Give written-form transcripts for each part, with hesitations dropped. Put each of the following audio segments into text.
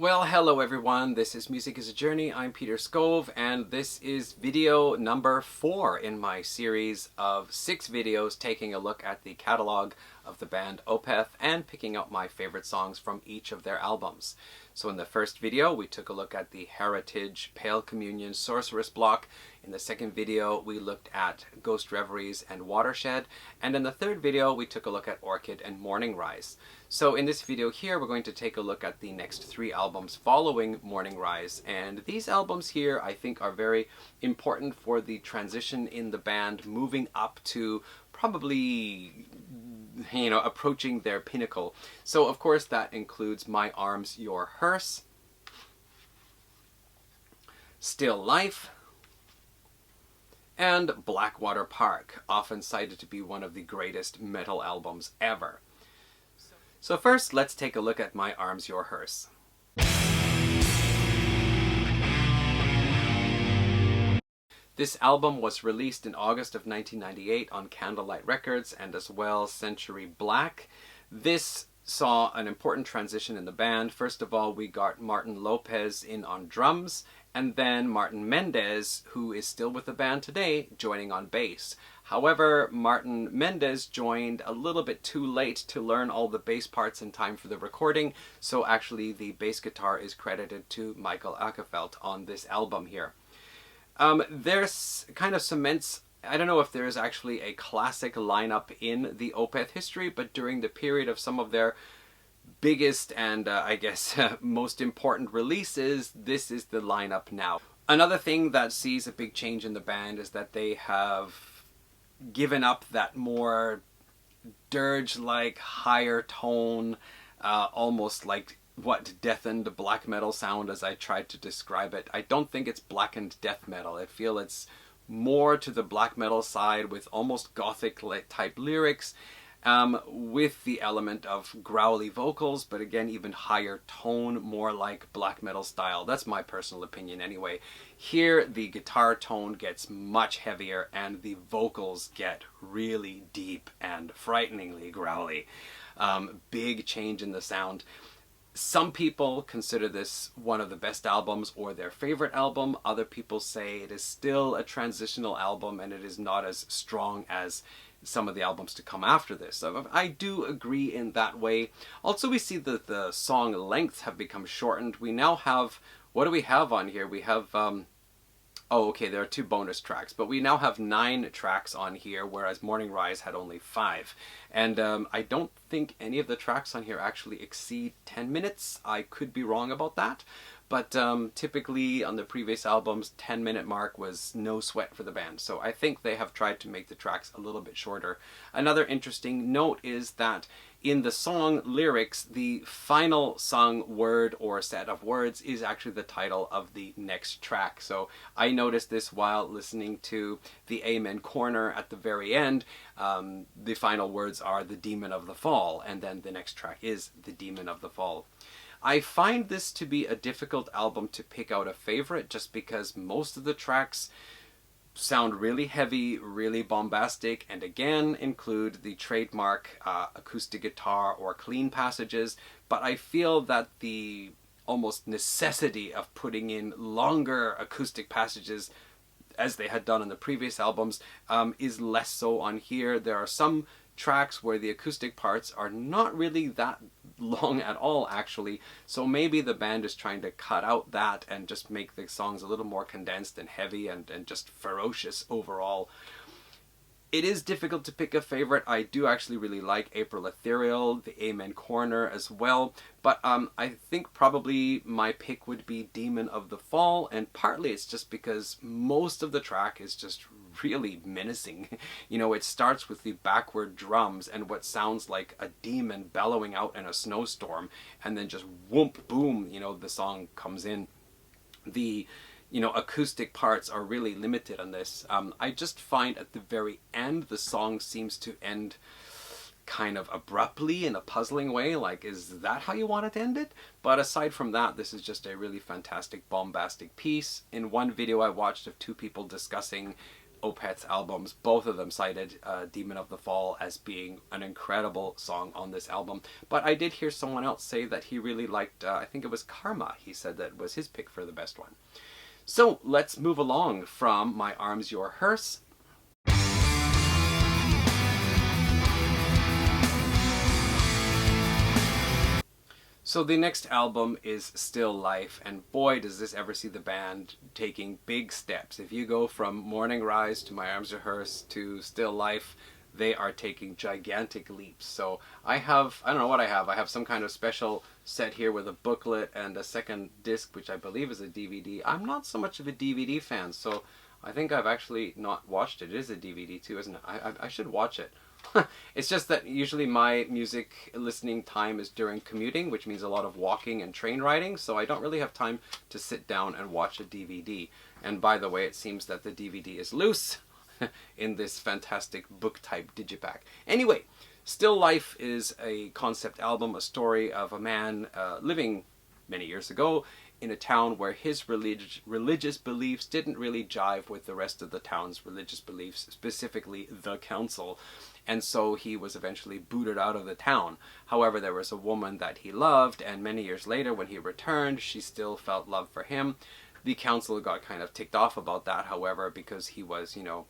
Well, hello everyone, this is Music is a Journey. I'm Peter Scove, and this is video number 4 in my series of 6 videos taking a look at the catalog of the band Opeth and picking out my favorite songs from each of their albums. So in the first video we took a look at the Heritage, Pale Communion, Sorceress block. In the second video we looked at Ghost Reveries and Watershed, and in the third video we took a look at Orchid and Morning Rise. So in this video here we're going to take a look at the next 3 albums following Morning Rise, and these albums here I think are very important for the transition in the band moving up to probably, approaching their pinnacle. So of course that includes My Arms Your Hearse, Still Life, and Blackwater Park, often cited to be one of the greatest metal albums ever. So first, let's take a look at My Arms Your Hearse. This album was released in August of 1998 on Candlelight Records and as well Century Black. This saw an important transition in the band. First of all, we got Martin Lopez in on drums, and then Martin Mendez, who is still with the band today, joining on bass. However, Martin Mendez joined a little bit too late to learn all the bass parts in time for the recording, so actually the bass guitar is credited to Michael Akefeld on this album here. There's kind of cements, I don't know if there is actually a classic lineup in the Opeth history, but during the period of some of their biggest and I guess most important releases, this is the lineup now. Another thing that sees a big change in the band is that they have given up that more dirge-like higher tone, almost like what deafened black metal sound as I tried to describe it. I don't think it's blackened death metal. I feel it's more to the black metal side with almost gothic type lyrics, with the element of growly vocals, but again even higher tone, more like black metal style. That's my personal opinion anyway. Here the guitar tone gets much heavier and the vocals get really deep and frighteningly growly. Big change in the sound. Some people consider this one of the best albums or their favorite album. Other people say it is still a transitional album and it is not as strong as some of the albums to come after this. So I do agree in that way. Also, we see that the song lengths have become shortened. We now have, what do we have on here? We have, there are 2 bonus tracks, but we now have 9 tracks on here, whereas Morning Rise had only 5. And I don't think any of the tracks on here actually exceed 10 minutes. I could be wrong about that. But typically on the previous albums, 10-minute mark was no sweat for the band. So I think they have tried to make the tracks a little bit shorter. Another interesting note is that in the song lyrics, the final sung word or set of words is actually the title of the next track. So I noticed this while listening to the Amen Corner at the very end. The final words are the Demon of the Fall, and then the next track is the Demon of the Fall. I find this to be a difficult album to pick out a favorite just because most of the tracks sound really heavy, really bombastic, and again include the trademark acoustic guitar or clean passages, but I feel that the almost necessity of putting in longer acoustic passages as they had done in the previous albums is less so on here. There are some tracks where the acoustic parts are not really that long at all actually, so maybe the band is trying to cut out that and just make the songs a little more condensed and heavy and just ferocious overall. It is difficult to pick a favorite. I do actually really like April Ethereal, the Amen Corner as well, but I think probably my pick would be Demon of the Fall, and partly it's just because most of the track is just really menacing. It starts with the backward drums and what sounds like a demon bellowing out in a snowstorm, and then just whoomp boom, the song comes in. The acoustic parts are really limited on this. I just find at the very end the song seems to end kind of abruptly in a puzzling way, like, is that how you want it to end it? But aside from that, this is just a really fantastic bombastic piece. In one video I watched of 2 people discussing Opeth's albums. Both of them cited Demon of the Fall as being an incredible song on this album. But I did hear someone else say that he really liked, I think it was Karma. He said that was his pick for the best one. So let's move along from my Arms Your Hearse. So the next album is Still Life, and boy does this ever see the band taking big steps. If you go from Morning Rise to My Arms Your Hearse to Still Life, they are taking gigantic leaps. So I don't know what I have some kind of special set here with a booklet and a second disc, which I believe is a DVD. I'm not so much of a DVD fan, so I think I've actually not watched it. It is a DVD too, isn't it? I should watch it. It's just that usually my music listening time is during commuting, which means a lot of walking and train riding, so I don't really have time to sit down and watch a DVD. And by the way, it seems that the DVD is loose in this fantastic book-type digipack. Anyway, Still Life is a concept album, a story of a man living many years ago in a town where his religious beliefs didn't really jive with the rest of the town's religious beliefs, specifically the council. And so he was eventually booted out of the town. However, there was a woman that he loved, and many years later when he returned, she still felt love for him. The council got kind of ticked off about that, however, because he was, a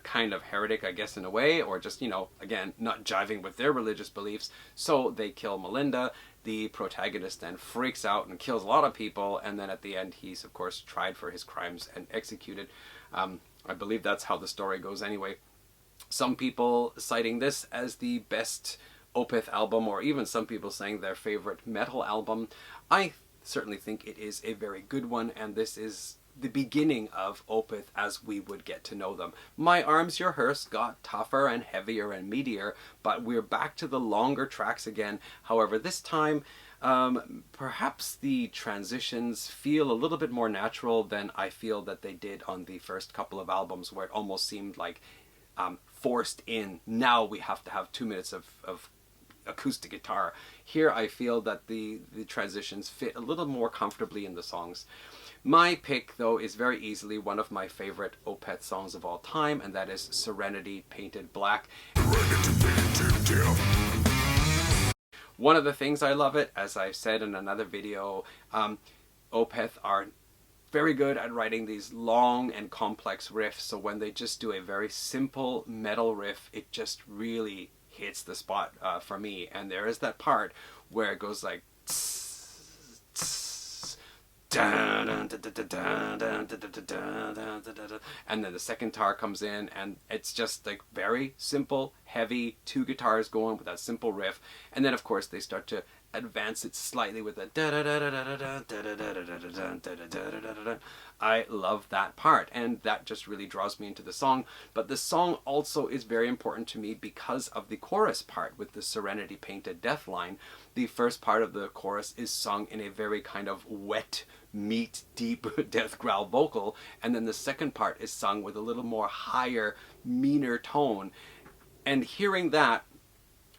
kind of heretic, I guess, in a way, or just, again, not jiving with their religious beliefs. So they kill Melinda. The protagonist then freaks out and kills a lot of people, and then at the end he's, of course, tried for his crimes and executed. I believe that's how the story goes anyway. Some people citing this as the best Opeth album, or even some people saying their favorite metal album. I certainly think it is a very good one, and this is the beginning of Opeth as we would get to know them. My Arms Your Hearse got tougher and heavier and meatier, but we're back to the longer tracks again. However, this time perhaps the transitions feel a little bit more natural than I feel that they did on the first couple of albums, where it almost seemed like forced in. Now we have to have 2 minutes of acoustic guitar. Here I feel that the transitions fit a little more comfortably in the songs. My pick, though, is very easily one of my favorite Opeth songs of all time, and that is Serenity Painted Black. One of the things I love it, as I said in another video, Opeth are very good at writing these long and complex riffs, so when they just do a very simple metal riff, it just really hits the spot for me. And there is that part where it goes like tss, tss, and then the second guitar comes in, and it's just like very simple, heavy, 2 guitars going with that simple riff, and then of course they start to advance it slightly with a I love that part, and that just really draws me into the song. But the song also is very important to me because of the chorus part with the Serenity Painted Death line. The first part of the chorus is sung in a very kind of wet, meat, deep death growl vocal, and then the second part is sung with a little more higher, meaner tone. And hearing that,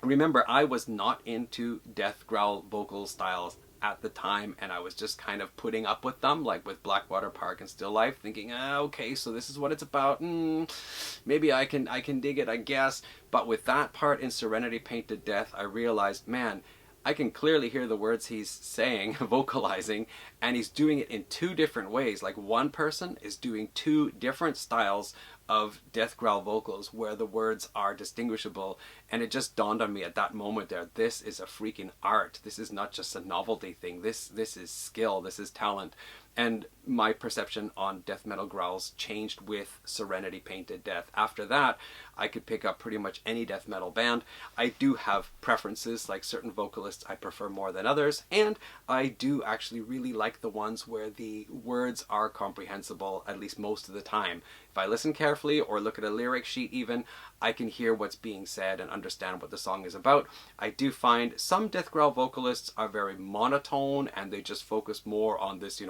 remember, I was not into death growl vocal styles at the time, and I was just kind of putting up with them, like with Blackwater Park and Still Life, thinking, okay, so this is what it's about. Maybe I can dig it, I guess. But with that part in Serenity Painted Death, I realized, man, I can clearly hear the words he's saying, vocalizing, and he's doing it in 2 different ways. Like, one person is doing 2 different styles of death growl vocals where the words are distinguishable, and it just dawned on me at that moment there, this is a freaking art. This is not just a novelty thing. This is skill, this is talent. And my perception on death metal growls changed with Serenity Painted Death. After that, I could pick up pretty much any death metal band. I do have preferences, like certain vocalists I prefer more than others, and I do actually really like the ones where the words are comprehensible, at least most of the time. If I listen carefully or look at a lyric sheet even, I can hear what's being said and understand what the song is about. I do find some death growl vocalists are very monotone, and they just focus more on this,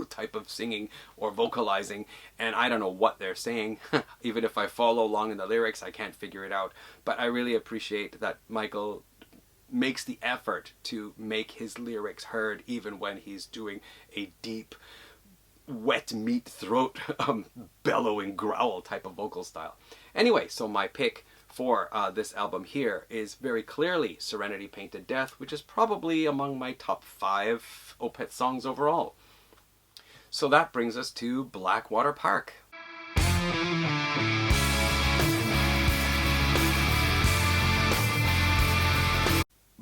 type of singing or vocalizing, and I don't know what they're saying. Even if I follow along in the lyrics, I can't figure it out. But I really appreciate that Michael makes the effort to make his lyrics heard, even when he's doing a deep, wet meat throat bellowing growl type of vocal style. Anyway, so my pick for this album here is very clearly Serenity Painted Death, which is probably among my top 5 Opeth songs overall. So that brings us to Blackwater Park.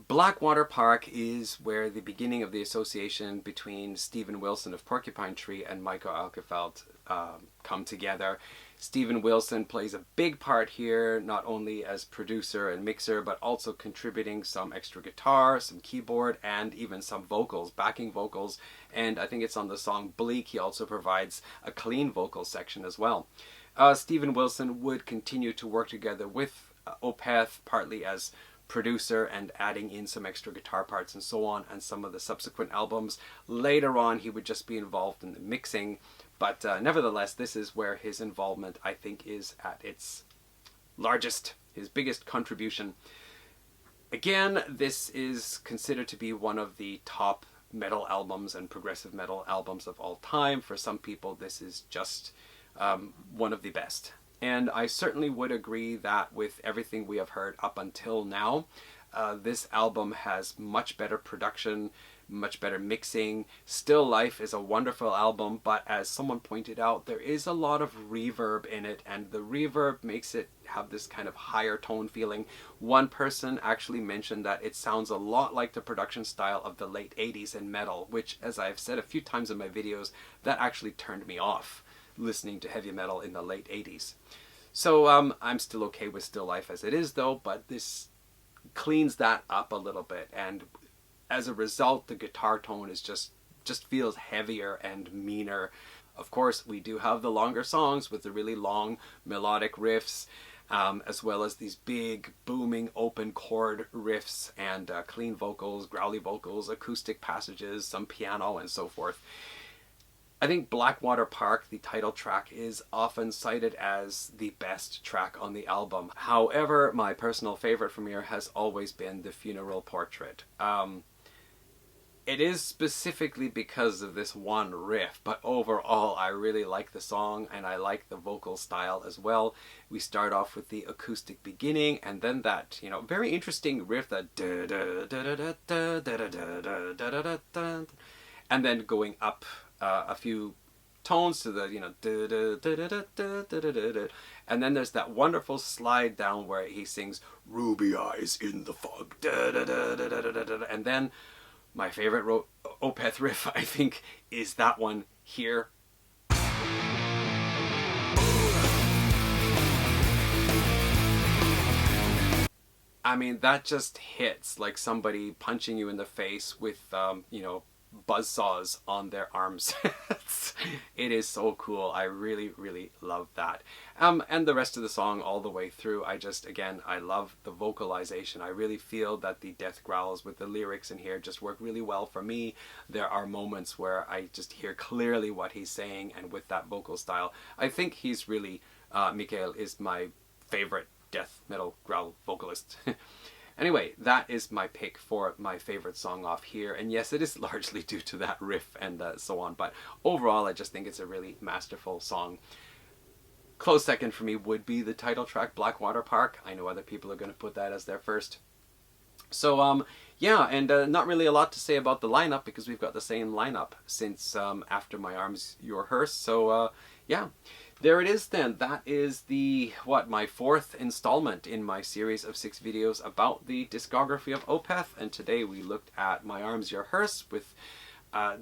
Blackwater Park is where the beginning of the association between Steven Wilson of Porcupine Tree and Michael Alkefeld come together. Steven Wilson plays a big part here, not only as producer and mixer, but also contributing some extra guitar, some keyboard, and even some vocals, backing vocals. And I think it's on the song Bleak, he also provides a clean vocal section as well. Steven Wilson would continue to work together with Opeth, partly as producer and adding in some extra guitar parts and so on, and some of the subsequent albums. Later on he would just be involved in the mixing, but nevertheless this is where his involvement I think is at its largest, his biggest contribution. Again, this is considered to be one of the top metal albums and progressive metal albums of all time. For some people this is just one of the best. And I certainly would agree that with everything we have heard up until now, this album has much better production, much better mixing. Still Life is a wonderful album, but as someone pointed out, there is a lot of reverb in it, and the reverb makes it have this kind of higher tone feeling. One person actually mentioned that it sounds a lot like the production style of the late 80s in metal, which, as I've said a few times in my videos, that actually turned me off listening to heavy metal in the late 80s. So I'm still okay with Still Life as it is though, but this cleans that up a little bit, and as a result the guitar tone is just feels heavier and meaner. Of course we do have the longer songs with the really long melodic riffs, as well as these big booming open chord riffs and clean vocals, growly vocals, acoustic passages, some piano and so forth. I think Blackwater Park, the title track, is often cited as the best track on the album. However, my personal favorite from here has always been The Funeral Portrait. It is specifically because of this one riff, but overall I really like the song and I like the vocal style as well. We start off with the acoustic beginning and then that, you know, very interesting riff, that and then going up a few tones to the, you know, and then there's that wonderful slide down where he sings Ruby Eyes in the Fog, and then my favorite Opeth riff I think is that one here. I mean, that just hits like somebody punching you in the face with you know, buzzsaws on their arms. It is so cool. I really love that. And the rest of the song all the way through, again, I love the vocalization. I really feel that the death growls with the lyrics in here just work really well for me. There are moments where I just hear clearly what he's saying, and with that vocal style, I think he's really, Mikael is my favorite death metal growl vocalist. Anyway, that is my pick for my favorite song off here, and yes, it is largely due to that riff and so on, but overall I just think it's a really masterful song. Close second for me would be the title track, Blackwater Park. I know other people are going to put that as their first. So yeah, and not really a lot to say about the lineup because we've got the same lineup since after my Arms Your Hearse. So yeah, there it is then. That is the, my 4th installment in my series of 6 videos about the discography of Opeth, and today we looked at My Arms Your Hearse, with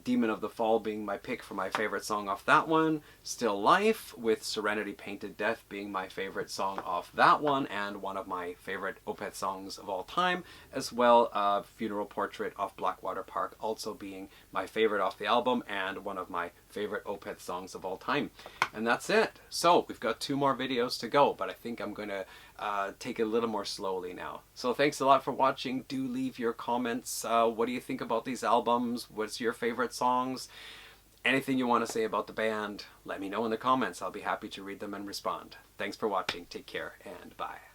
Demon of the Fall being my pick for my favorite song off that one, Still Life with Serenity Painted Death being my favorite song off that one and one of my favorite Opeth songs of all time, as well Funeral Portrait off Blackwater Park also being my favorite off the album and one of my favorite Opeth songs of all time. And that's it. So we've got 2 more videos to go, but I think I'm going to take it a little more slowly now. So thanks a lot for watching. Do leave your comments. What do you think about these albums? What's your favorite songs? Anything you want to say about the band, let me know in the comments. I'll be happy to read them and respond. Thanks for watching. Take care and bye.